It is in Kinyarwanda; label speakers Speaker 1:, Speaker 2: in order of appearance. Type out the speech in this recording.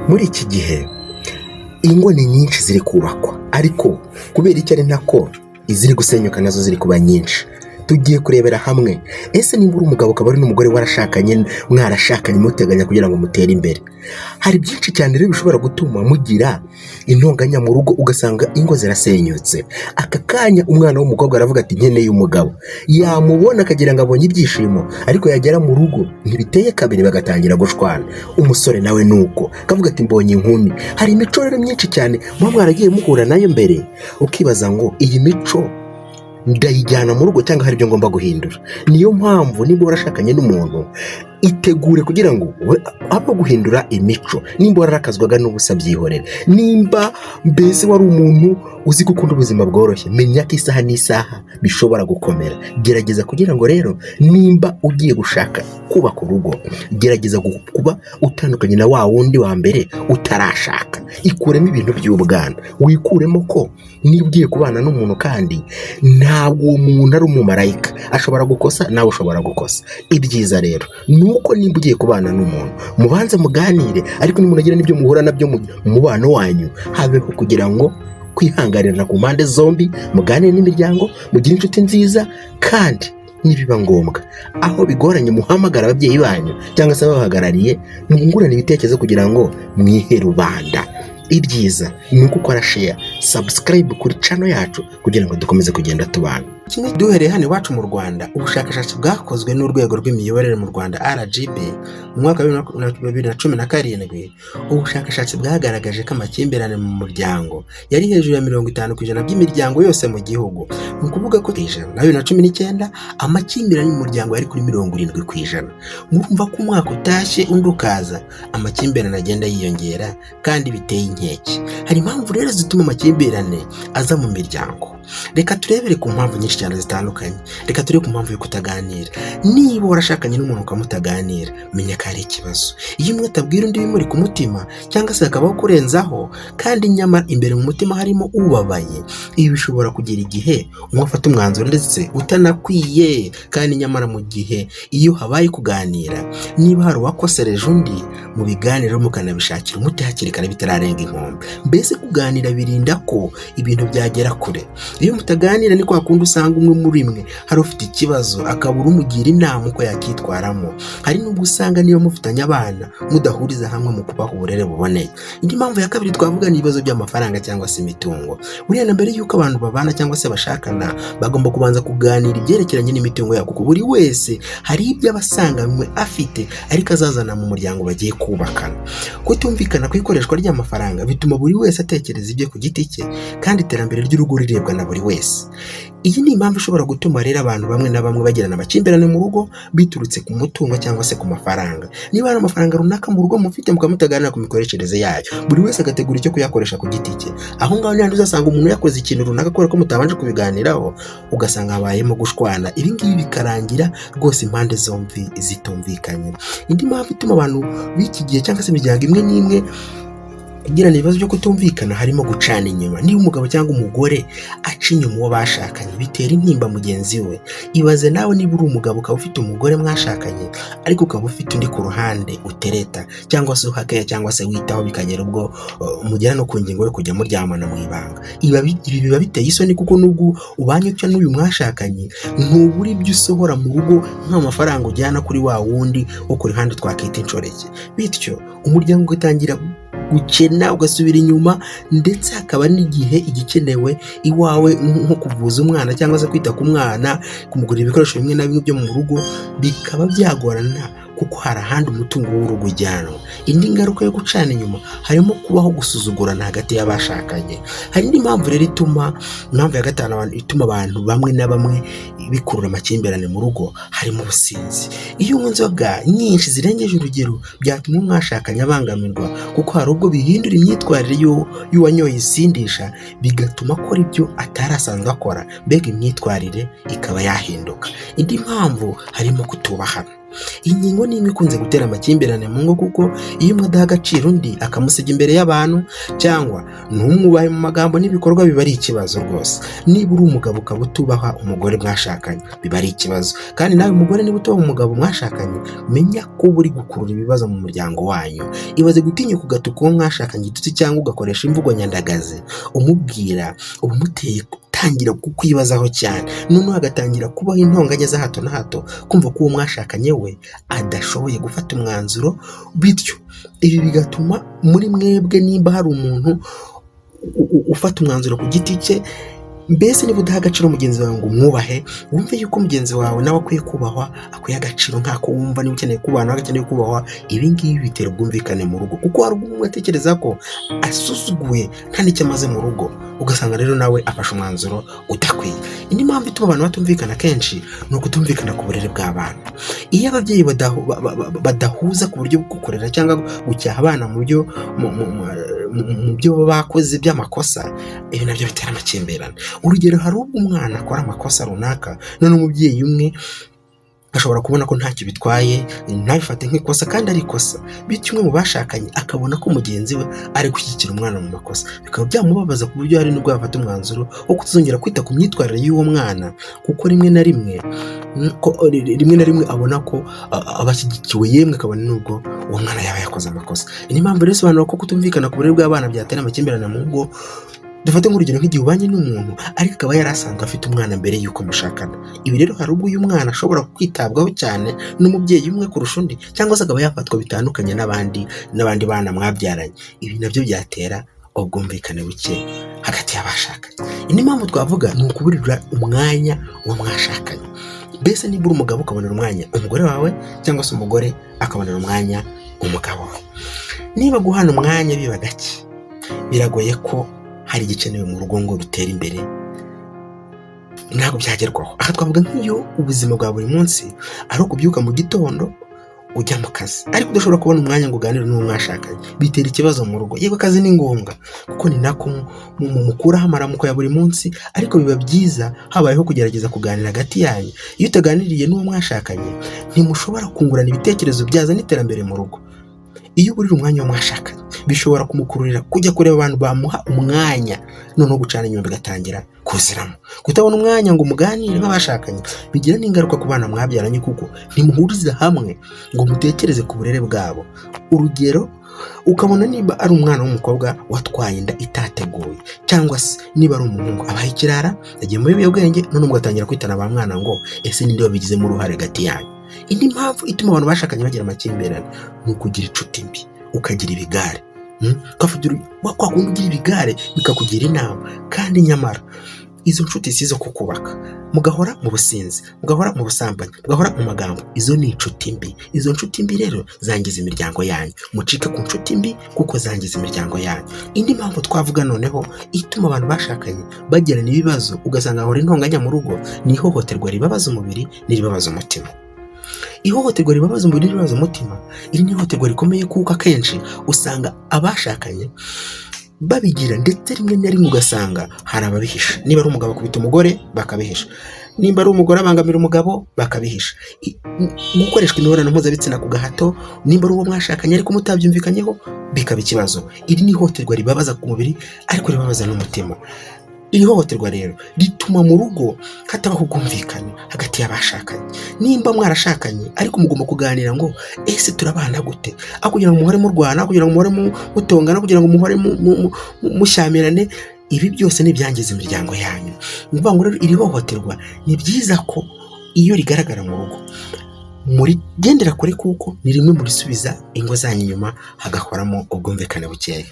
Speaker 1: Muri iki gihe ingo ni nyinshi ziri kubakwa, ariko kubera icyo ari nako iziri gusenyuka nazo ziri kuba nyinshi. Tugiye kurebera hamwe, ese niba uri umugabo ukaba ari n'umugore mwarashakanye muteganya kugira ngo mutere imbere, hari byinshi cyane rero bishobora gutuma mugira intonganya mu rugo ugasanga ingo zirasenyutse. Aka kanya umwana w'umukobwa aravuga ati nkeneye umugabo, yamubona akagira ngo abonye ibyishimo, ariko yagera mu rugo ntibiteye kabiri bagatangira gushwana. Umusore nawe nuko akavuga ati mbonye inkumi. Hari imico rero myinshi cyane muba mwaragiye muhura nayo mbere, ukibaza ngo iyi mico ndayijyana mu rugo cyangwa hari ibyo ngomba guhindura. Niyo mpamvu niba warashakanye n'umuntu, itegure kugira ngo abo guhindura imico. Nimba wararakazwaga n'ubusa byihorere, nimba mbese wari umuntu uzi gukunda ubuzima bworoshye, menya ko isaha n'isaha bishobora gukomera. Gerageza kugira ngo rero nimba ugiye gushaka kubaka urugo, gerageza kuba utandukanye na wa wundi wa mbere utarashaka. Ikuremo ibintu by'ubwana, wikuremo ko niba ugiye kubana n'umuntu kandi ntabwo uwo muntu ari umumarayika, ashobora gukosa nawe ushobora gukosa. Ibyiza rero nuko nimba ugiye kubana n'umuntu mubanze muganire, ariko nimunagira n'ibyo muhura nabyo mu mubano wanyu, habeho kugira ngo kwihanganira ku mpande zombi, muganire n'imiryango, mugire inshuti nziza, kandi nibiba ngombwa aho bigoranye muhamagara ababyeyi banyu cyangwa se ababahagarariye, mwungurane ibitekerezo kugira ngo mwihe rubanda. Ibyiza ni uko ukora share, subscribe kuri channel yacu kugira ngo dukomeze kugenda tubana. Kimwe duhereye hano iwacu mu Rwanda, ubushakashatsi bwakozwe n'urwego rw'imiyoborere mu Rwanda RGB mu mwaka wa 2017. Ubushakashatsi bwagaragaje ko amakimbirane mu muryango yari hejuru ya 50% by'imiryango yose mu gihugu. Ni ukuvuga ko na 2019 amakimbirane mu muryango yari kuri 70%. Murumva ko umwaka utashye undi ukaza, amakimbirane agenda yiyongera kandi biteye inkeke. Hari impamvu rero zituma amakimbirane aza mu miryango. Reka turebere ku mpamvu nyinshi cyane zitandukanye. Reka turebe ku mpamvu yo kutaganira. Niba warashakanye n'umuntu ukamutaganira, menya ko ari ikibazo. Iyo umwe atabwira undi bimuri ku mutima cyangwa se akabaho kurenzaho, kandi nyamara imbere mu mutima harimo ubabaye, ibi bishobora kugira igihe umwe afata umwanzuro ndetse utanakwiye. Kandi nyamara mu gihe iyo habaye kuganira, niba hari uwakosereje undi, mu biganiro mukanabishakira umuti hakiri kare bitararenga inkombe. Mbese kuganira birinda ko ibintu byagera kure. Iyo mutaganira ni kwa kundi usanga umwe muri mwe hari ufite ikibazo akabura umugira inama uko yakitwaramo. Hari n'ubwo usanga niyo mufitanye abana mudahuriza hamwe mu kubaha uburere buboneye. Indi mpamvu ya kabiri twavuga ni ibibazo by'amafaranga cyangwa se imitungo. Buriya na mbere yuko abantu babana cyangwa se bashakana, bagomba kubanza kuganira ibyerekeranye n'imitungo yabo, kuko buri wese hari ibyo abasanganywe afite ariko azazana mu muryango bagiye kubakana. Kutumvikana ku ikoreshwa ry'amafaranga bituma buri wese atekereza ibye ku giti cye, kandi iterambere ry'urugo rirebwa na buri wese. Iyi ni impamvu ishobora gutuma rero abantu bamwe na bamwe bagirana amakimbirane mu rugo biturutse ku mutungo cyangwa se ku mafaranga. Niba hari amafaranga runaka mu rugo mufite mukamutaganira ku mikoreshereze yayo, buri wese agategura icyo kuyakoresha ku giti cye. Aho ngaho niho uzasanga umuntu yakoze ikintu runaka kubera ko mutabanje kubiganiraho, ugasanga habayemo gushwana. Ibi ngibi bikarangira rwose impande zombi zitumvikanye. Indi mpamvu ituma abantu b'iki gihe cyangwa se imiryango imwe n'imwe igirana ibibazo byo kutumvikana harimo gucana inyuma. Niba umugabo cyangwa umugore aca inyuma uwo bashakanye, bitera intimba mugenzi we. Ibaze nawe niba uri umugabo ukaba ufite umugore mwashakanye, ariko ukaba ufite undi ku ruhande utereta cyangwa se uhakaya cyangwa se witaho, bikagera ubwo mugera no ku ngingo yo kujya muryamana mu ibanga. Ibi biba biteye isoni, kuko nubwo ubanye utya n'uyu mwashakanye, ntubura ibyo usohora mu rugo nk'amafaranga ujyana kuri wa wundi wo ku ruhande twakita inshoreke. Bityo umuryango ugatangira gukena, ugasubira inyuma, ndetse hakaba n'igihe igikenewe iwawe nko kuvuza umwana cyangwa se kwita ku mwana, kumugurira ibikoresho bimwe na bimwe byo mu rugo, bikaba byagorana kuko hari ahandi umutungo w'urugo ujyanwa. Indi ngaruka yo gucana inyuma harimo kubaho gusuzugurana hagati y'abashakanye. Hari indi mpamvu rero impamvu ya gatanu ituma abantu bamwe na bamwe bikurura amakimbirane mu rugo, harimo ubusinzi. Iyo unywa inzoga nyinshi zirengeje urugero, byatuma umwashakanye abangamirwa, kuko hari ubwo bihindura imyitwarire y'uwanyoye isindisha, bigatuma akora ibyo atari asanzwe akora, mbega imyitwarire ikaba yahinduka. Indi mpamvu harimo kutubahana. Iyi ngingo ni imwe ikunze gutera amakimbirane mu ngo, kuko iyo umwe adaha agaciro undi akamusiga imbere y'abantu cyangwa ntumwubahe mu magambo n'ibikorwa, biba ari ikibazo rwose. Niba uri umugabo ukaba utubaha umugore mwashakanye, biba ari ikibazo. Kandi nawe umugore niba utubaha umugabo mwashakanye, menya ko uba uri gukurura ibibazo mu muryango wanyu. Ibaze gutinyuka ugatuka uwo mwashakanye igitutsi cyangwa ugakoresha imvugo nyandagazi umubwira, uba umuteye gutangira kukwibazaho cyane, noneho agatangira kubaho intonganya za hato na hato, kumva ko uwo mwashakanye we adashoboye gufata umwanzuro. Bityo ibi bigatuma muri mwebwe, nimba hari umuntu ufata umwanzuro ku giti cye, mbese niba udaha agaciro mugenzi wawe ngo umwubahe, wumve yuko mugenzi wawe nawe akwiye kubahwa, akwiye agaciro nk'ako wumva. Niba ukeneye kubahwa nawe akeneye kubahwa, ibi ngibi bitera ubwumvikane mu rugo, kuko hari ubwo umwe atekereza ko asuzuguwe nta n'icyo amaze mu rugo, ugasanga rero nawe afashe umwanzuro udakwiye. Indi mpamvu ituma abantu batumvikana kenshi ni ukutumvikana ku burere bw'abana. Iyo ababyeyi badahuza ku buryo bwo gukorera cyangwa gucyaha abana mu byo bakoze by'amakosa, ibi nabyo bitera amakimbirane. Urugero, hari ubwo umwana akora amakosa runaka, none umubyeyi umwe ashobora kubona ko ntacyo bitwaye, ntabifate nk'ikosa kandi ari ikosa, bityo umwe mu bashakanye akabona ko mugenzi we ari gushyigikira umwana mu makosa, bikaba byamubabaza ku buryo hari n'ubwo yafata umwanzuro wo kutazongera kwita ku myitwarire y'uwo mwana, kuko rimwe na rimwe abona ko aba ashyigikiwe, yemwe akabona n'ubwo uwo mwana yaba yakoze amakosa. Ni impamvu rero isobanura ko kutumvikana ku burere bw'abana byatera amakimbirane mu ngo. Dufate nk'urugero, nk'igihe ubanye n'umuntu ariko akaba yari asanzwe afite umwana mbere y'uko mushakana. Ibi rero hari ubwo uyu mwana ashobora kwitabwaho cyane n'umubyeyi umwe kurusha undi, cyangwa se akaba yafatwa bitandukanye n'abandi bana mwabyaranye. Ibi nabyo byatera ubwumvikane buke hagati y'abashakanye. Indi mpamvu twavuga ni ukuburirira umwanya uwo mwashakanye. Mbese niba uri umugabo ukabonera umwanya umugore wawe, cyangwa se umugore akabonera umwanya umugabo we. Niba guhana umwanya biba gake, biragoye ko hari igikenewe mu rugo ngo rutere imbere, ntabwo byagerwaho. Aha twavuga nk'iyo ubuzima bwa buri munsi ari ukubyuka mu gitondo ujya mu kazi, ariko udashobora kubona umwanya ngo uganire n'uwo mwashakanye, bitera ikibazo mu rugo. Yego akazi ni ngombwa kuko ni nako mukuraho amaramuko ya buri munsi, ariko biba byiza habayeho kugerageza kuganira hagati yanyu. Iyo utaganiriye n'uwo mwashakanye, ntimushobora kungurana ibitekerezo byazana iterambere mu rugo. Iyo uburira umwanya w'umwashakanye, bishobora kumukururira kujya kureba abantu bamuha umwanya, noneho gucana inyuma bigatangira kuziramo. Kutabona umwanya ngo muganire nk'abashakanye bigira n'ingaruka ku bana mwabyaranye, kuko ntimuhuriza hamwe ngo mutekereze ku burere bwabo. Urugero, ukabona niba ari umwana w'umukobwa watwaye inda itateguye, cyangwa se niba ari umuhungu abaye ikirara, yagiye mu biyobyabwenge, none mugatangira kwitana ba mwana ngo ese ninde wabigizemo uruhare hagati yanyu. Indi mpamvu ituma abantu bashakanye bagira amakimbirane ni ukugira inshuti mbi, ukagira ibigare. Kwa kundi ugira ibigare bikakugira inama, kandi nyamara izo nshuti si izo kukubaka. Mugahora mu businzi, mugahora mu busambanyi, mugahora mu magambo, izo ni inshuti mbi. Izo nshuti mbi rero zangiza imiryango yanyu. Mucike ku nshuti mbi kuko zangiza imiryango yanyu. Indi mpamvu twavuga noneho ituma abantu bashakanye bagirana ibibazo, ugasanga hahora intonganya mu rugo, ni ihohoterwa ribabaza umubiri n'iribabaza umutima. Ihohoterwa ribabaza umubiri n'iribabaza umutima, iri ni ihohoterwa rikomeye, kuko akenshi usanga abashakanye babigira, ndetse rimwe na rimwe ugasanga hari ababihisha. Niba ari umugabo akubita umugore, bakabihisha. Niba ari umugore abangamira umugabo, bakabihisha. Gukoreshwa imibonano mpuzabitsina ku gahato, nimba ari uwo mwashakanye ariko mutabyumvikanyeho, bikaba ikibazo. Iri ni ihohoterwa ribabaza ku mubiri ariko ribabaza n'umutima. Iri hohoterwa rero rituma mu rugo hatabaho ubwumvikane hagati y'abashakanye. Nimba mwarashakanye ariko mugomba kuganira ngo ese turabana gute, aho kugira ngo muhore murwana, kugira ngo muhore mutongana, kugira ngo muhore mushyamirane, ibi byose ni ibyangiza imiryango yanyu. Ni ukuvuga ngo rero iri hohoterwa ni byiza ko iyo rigaragara mu rugo murigendera kure, kuko ni rimwe mu risubiza ingo zanyu inyuma, hagahoramo ubwumvikane bukeya.